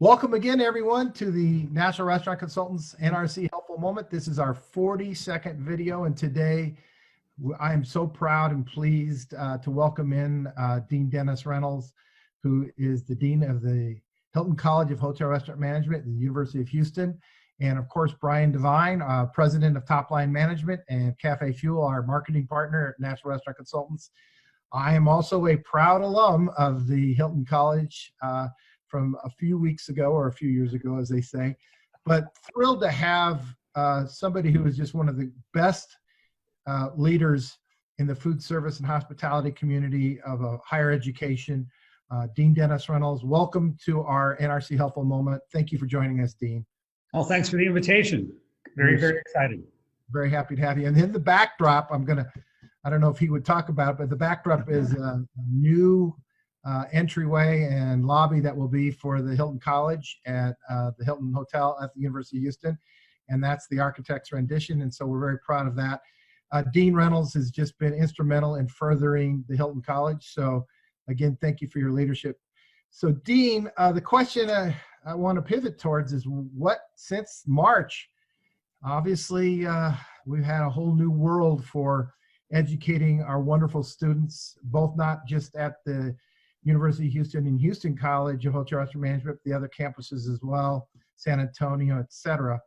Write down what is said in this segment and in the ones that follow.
Welcome again, everyone, to the National Restaurant Consultants NRC Helpful Moment. This is our 42nd video, and today I am so proud and pleased to welcome in Dean Dennis Reynolds, who is the Dean of the Hilton College of Hotel Restaurant Management at the University of Houston, and of course, Brian Devine, President of Top Line Management, and Cafe Fuel, our marketing partner at National Restaurant Consultants. I am also a proud alum of the Hilton College from a few weeks ago, or a few years ago, as they say, but thrilled to have somebody who is just one of the best leaders in the food service and hospitality community of higher education. Dean Dennis Reynolds, welcome to our NRC Helpful Moment. Thank you for joining us, Dean. Oh, thanks for the invitation. Very, very excited. Very happy to have you. And in the backdrop, I don't know if he would talk about it, but the backdrop is a new entryway and lobby that will be for the Hilton College at the Hilton Hotel at the University of Houston. And that's the architect's rendition. And so we're very proud of that. Dean Reynolds has just been instrumental in furthering the Hilton College. So again, thank you for your leadership. So Dean, the question I want to pivot towards is since March, obviously we've had a whole new world for educating our wonderful students, both not just at the University of Houston and Houston College of Hotel Restaurant Management, but the other campuses as well, San Antonio, et cetera.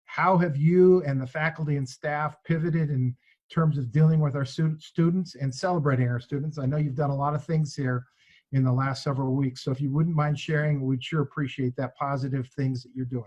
How have you and the faculty and staff pivoted in terms of dealing with our students and celebrating our students? I know you've done a lot of things here in the last several weeks, so if you wouldn't mind sharing, we'd sure appreciate that positive things that you're doing.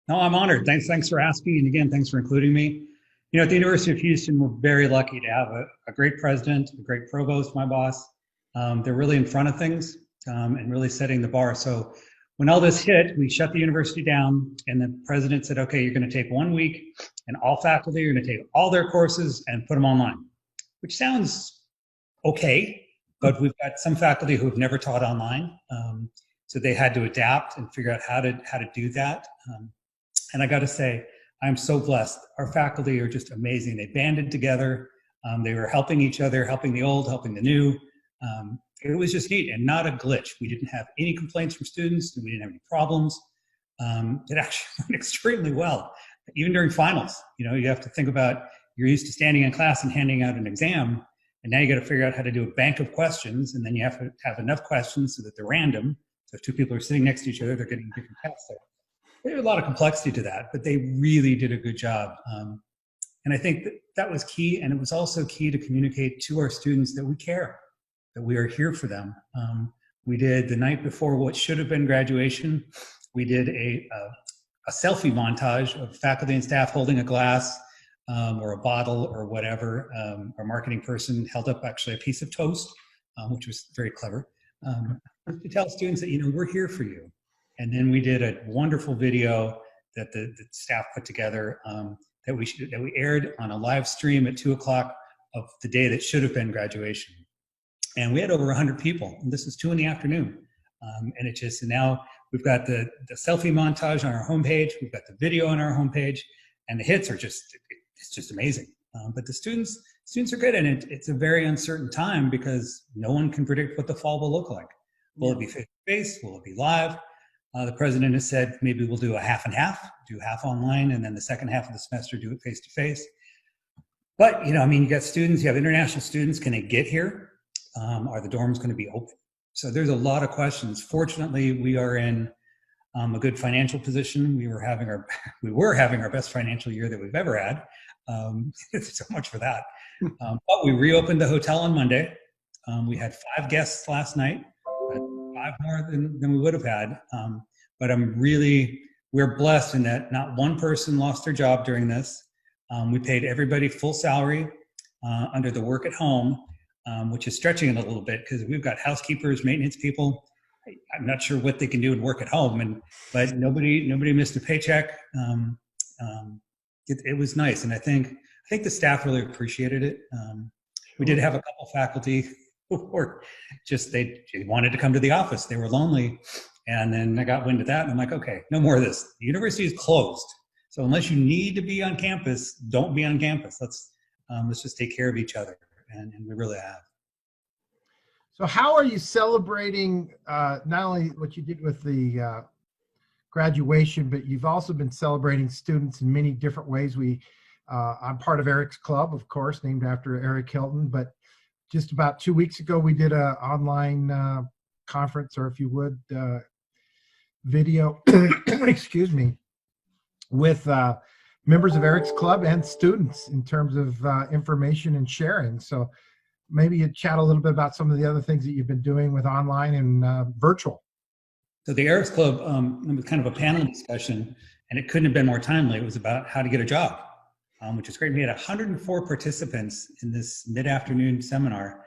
No, I'm honored. Thanks for asking. And again, thanks for including me. You know, at the University of Houston, we're very lucky to have a great president, a great provost, my boss. They're really in front of things and really setting the bar. So when all this hit, we shut the university down, and the president said, okay, you're going to take 1 week and all faculty are going to take all their courses and put them online, which sounds okay, but we've got some faculty who have never taught online. So they had to adapt and figure out how to do that. And I got to say, I'm so blessed. Our faculty are just amazing. They banded together. They were helping each other, helping the old, helping the new. It was just neat and not a glitch. We didn't have any complaints from students, and we didn't have any problems. It actually went extremely well, even during finals. You know, you have to think about, you're used to standing in class and handing out an exam, and now you got to figure out how to do a bank of questions, and then you have to have enough questions so that they're random. So if two people are sitting next to each other, they're getting different tests there. There's a lot of complexity to that, but they really did a good job. And I think that was key, and it was also key to communicate to our students that we care, that we are here for them. We did, the night before what should have been graduation, we did a selfie montage of faculty and staff holding a glass or a bottle or whatever. Our marketing person held up actually a piece of toast, which was very clever, to tell students that, you know, we're here for you. And then we did a wonderful video that the staff put together that we aired on a live stream at 2 o'clock of the day that should have been graduation. And we had over 100 people. And this is 2 in the afternoon. And now we've got the selfie montage on our homepage. We've got the video on our homepage, and the hits are it's just amazing. But the students are good, and it's a very uncertain time because no one can predict what the fall will look like. Will it be face-to-face? Will it be live? The president has said maybe we'll do a half and half, do half online, and then the second half of the semester do it face-to-face. But, you know, I mean, you got students, you have international students, can they get here? Are the dorms going to be open? So there's a lot of questions. Fortunately, we are in a good financial position. We were having our best financial year that we've ever had. So much for that. But we reopened the hotel on Monday. We had 5 guests last night, 5 more than we would have had. But we're blessed in that not one person lost their job during this. We paid everybody full salary under the work at home, which is stretching it a little bit because we've got housekeepers, maintenance people. I'm not sure what they can do and work at home, but nobody missed a paycheck. It was nice, and I think the staff really appreciated it. We did have a couple faculty who were they wanted to come to the office. They were lonely, and then I got wind of that, and I'm like, okay, no more of this. The university is closed, so unless you need to be on campus, don't be on campus. Let's just take care of each other, and we really have. So how are you celebrating not only what you did with the graduation, but you've also been celebrating students in many different ways. I'm part of Eric's Club, of course, named after Eric Hilton, but just about 2 weeks ago, we did an online conference, or if you would, video, excuse me, with members of Eric's Club and students in terms of information and sharing. So maybe you chat a little bit about some of the other things that you've been doing with online and virtual. So the Eric's Club it was kind of a panel discussion, and it couldn't have been more timely. It was about how to get a job, which is great. We had 104 participants in this mid-afternoon seminar,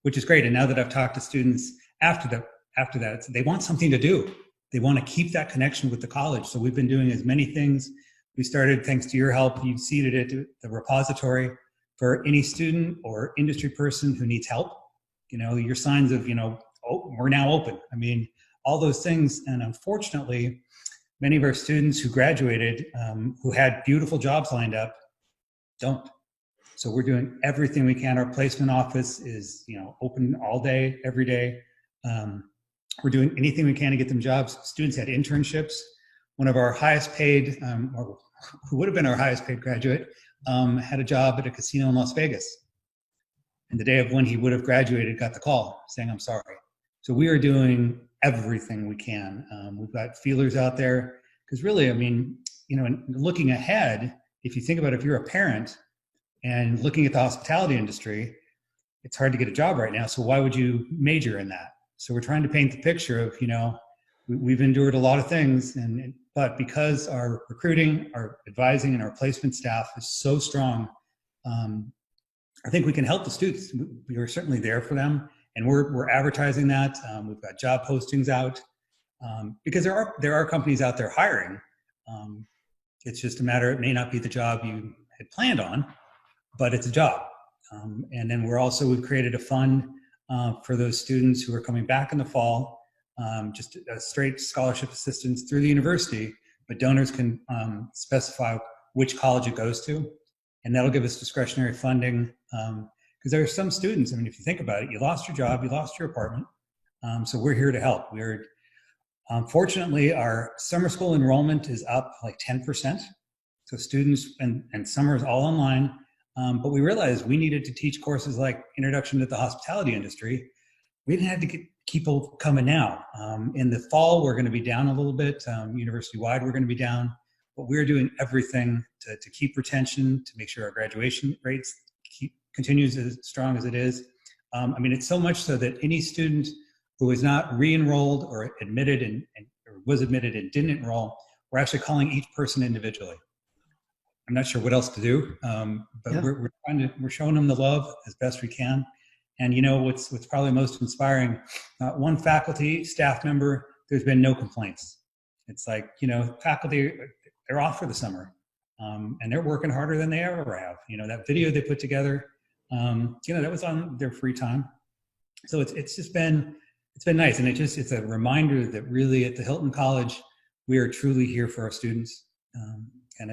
which is great. And now that I've talked to students after that, they want something to do. They want to keep that connection with the college. So we've been doing as many things. We started, thanks to your help, you've seeded it, the repository for any student or industry person who needs help. You know, your signs of, oh, we're now open. I mean, all those things. And unfortunately, many of our students who graduated, who had beautiful jobs lined up, don't. So we're doing everything we can. Our placement office is, open all day, every day. We're doing anything we can to get them jobs. Students had internships. One of our highest paid, or who would have been our highest paid graduate, had a job at a casino in Las Vegas. And the day of when he would have graduated, got the call saying, I'm sorry. So we are doing everything we can. We've got feelers out there, because really, I mean, and looking ahead, if you think about it, if you're a parent and looking at the hospitality industry, it's hard to get a job right now. So why would you major in that? So we're trying to paint the picture of, we've endured a lot of things, but because our recruiting, our advising, and our placement staff is so strong, I think we can help the students. We are certainly there for them, and we're advertising that. We've got job postings out, because there are companies out there hiring. It's just a matter, it may not be the job you had planned on, but it's a job. And then we've created a fund for those students who are coming back in the fall, just a straight scholarship assistance through the university, but donors can specify which college it goes to, and that'll give us discretionary funding, because there are some students, I mean, if you think about it, you lost your job, you lost your apartment, so we're here to help. Fortunately, our summer school enrollment is up like 10%, so students, and summer is all online. But we realized we needed to teach courses like Introduction to the Hospitality Industry. We didn't have to get people coming now. In the fall, we're going to be down a little bit. University-wide, we're going to be down. But we're doing everything to keep retention, to make sure our graduation rates continues as strong as it is. I mean, it's so much so that any student who is not re-enrolled or admitted or was admitted and didn't enroll, we're actually calling each person individually. I'm not sure what else to do, but yeah. We're showing them the love as best we can. And what's probably most inspiring, one faculty, staff member, there's been no complaints. It's like, faculty, they're off for the summer, and they're working harder than they ever have. That video they put together, that was on their free time. So it's been nice. And it's a reminder that really at the Hilton College, we are truly here for our students. And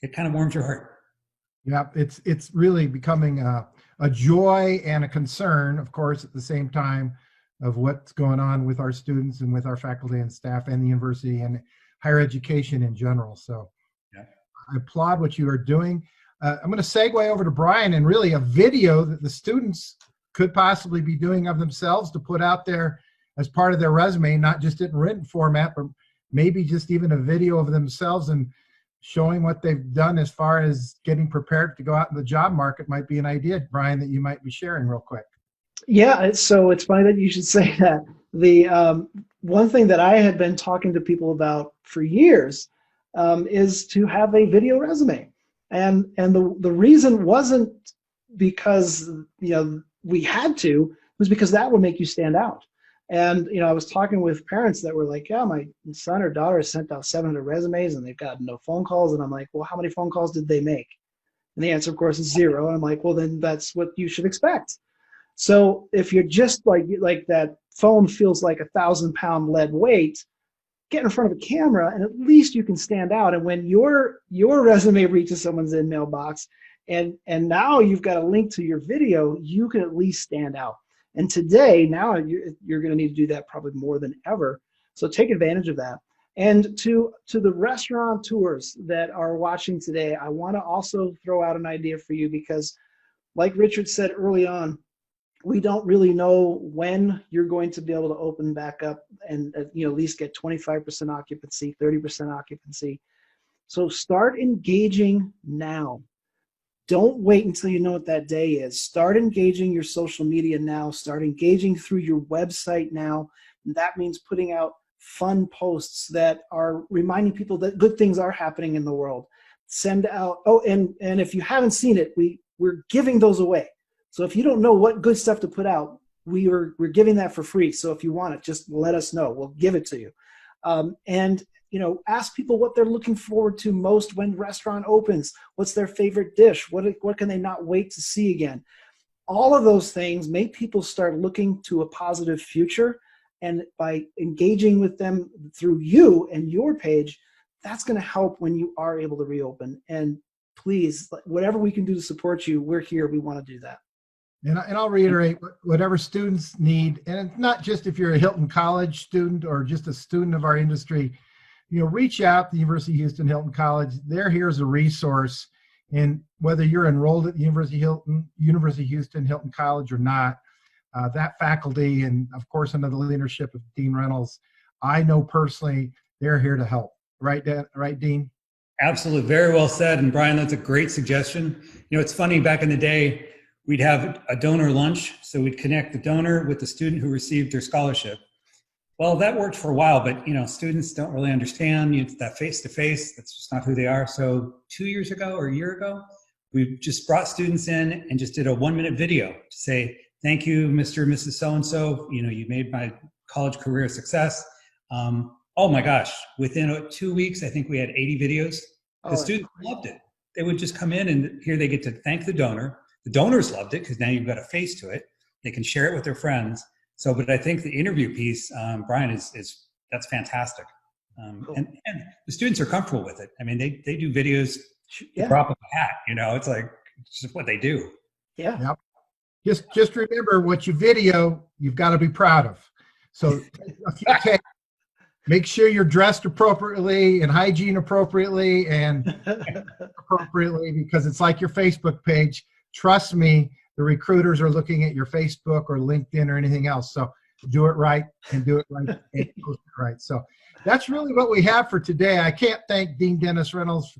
it kind of warms your heart. Yeah, it's really becoming a joy and a concern, of course, at the same time, of what's going on with our students and with our faculty and staff and the university and higher education in general. So yeah. I applaud what you are doing. I'm going to segue over to Brian, and really a video that the students could possibly be doing of themselves to put out there as part of their resume, not just in written format, but maybe just even a video of themselves and showing what they've done as far as getting prepared to go out in the job market might be an idea, Brian, that you might be sharing real quick. Yeah, so it's funny that you should say that. The one thing that I had been talking to people about for years is to have a video resume, and the reason wasn't because we had to, it was because that would make you stand out. And I was talking with parents that were like, yeah, my son or daughter has sent out 700 resumes and they've got no phone calls. And I'm like, well, how many phone calls did they make? And the answer, of course, is 0. And I'm like, well, then that's what you should expect. So if you're just like that phone feels like 1,000-pound lead weight, get in front of a camera and at least you can stand out. And when your resume reaches someone's mailbox and now you've got a link to your video, you can at least stand out. And today, now you're going to need to do that probably more than ever. So take advantage of that. And to the restaurateurs that are watching today, I want to also throw out an idea for you, because like Richard said early on, we don't really know when you're going to be able to open back up and at least get 25% occupancy, 30% occupancy. So start engaging now. Don't wait until you know what that day is. Start engaging your social media now. Start engaging through your website now. And that means putting out fun posts that are reminding people that good things are happening in the world. Send out, and if you haven't seen it, we're giving those away. So if you don't know what good stuff to put out, we're giving that for free. So if you want it, just let us know. We'll give it to you. And ask people what they're looking forward to most when the restaurant opens. What's their favorite dish? What can they not wait to see again? All of those things make people start looking to a positive future. And by engaging with them through you and your page, that's going to help when you are able to reopen. And please, whatever we can do to support you, we're here. We want to do that. And I'll reiterate, whatever students need, and it's not just if you're a Hilton College student or just a student of our industry, reach out to the University of Houston Hilton College. They're here as a resource. And whether you're enrolled at the University of Houston Hilton College or not, that faculty, and of course under the leadership of Dean Reynolds, I know personally they're here to help. Right, Dean? Absolutely. Very well said. And Brian, that's a great suggestion. It's funny, back in the day, we'd have a donor lunch. So we'd connect the donor with the student who received their scholarship. Well, that worked for a while, but students don't really understand that face-to-face. That's just not who they are. So 2 years ago or a year ago, we just brought students in and just did a 1-minute video to say, thank you, Mr. and Mrs. So-and-so. You made my college career a success. Oh my gosh, within 2 weeks, I think we had 80 videos. The students loved it. They would just come in and here they get to thank the donor. The donors loved it because now you've got a face to it. They can share it with their friends. So, but I think the interview piece, Brian, that's fantastic. Cool. And the students are comfortable with it. I mean, they do videos, the drop of a hat, it's like, it's just what they do. Yeah. Yep. Just remember, what you video, you've got to be proud of. So a few takes. Make sure you're dressed appropriately and hygiene appropriately and appropriately, because it's like your Facebook page. Trust me, the recruiters are looking at your Facebook or LinkedIn or anything else. So do it right and do it right and post it right. So that's really what we have for today. I can't thank Dean Dennis Reynolds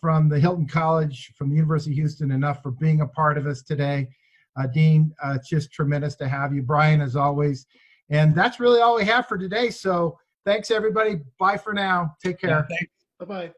from the Hilton College, from the University of Houston enough for being a part of us today. Dean, it's just tremendous to have you. Brian, as always. And that's really all we have for today. So thanks, everybody. Bye for now. Take care. Yeah, Bye-bye.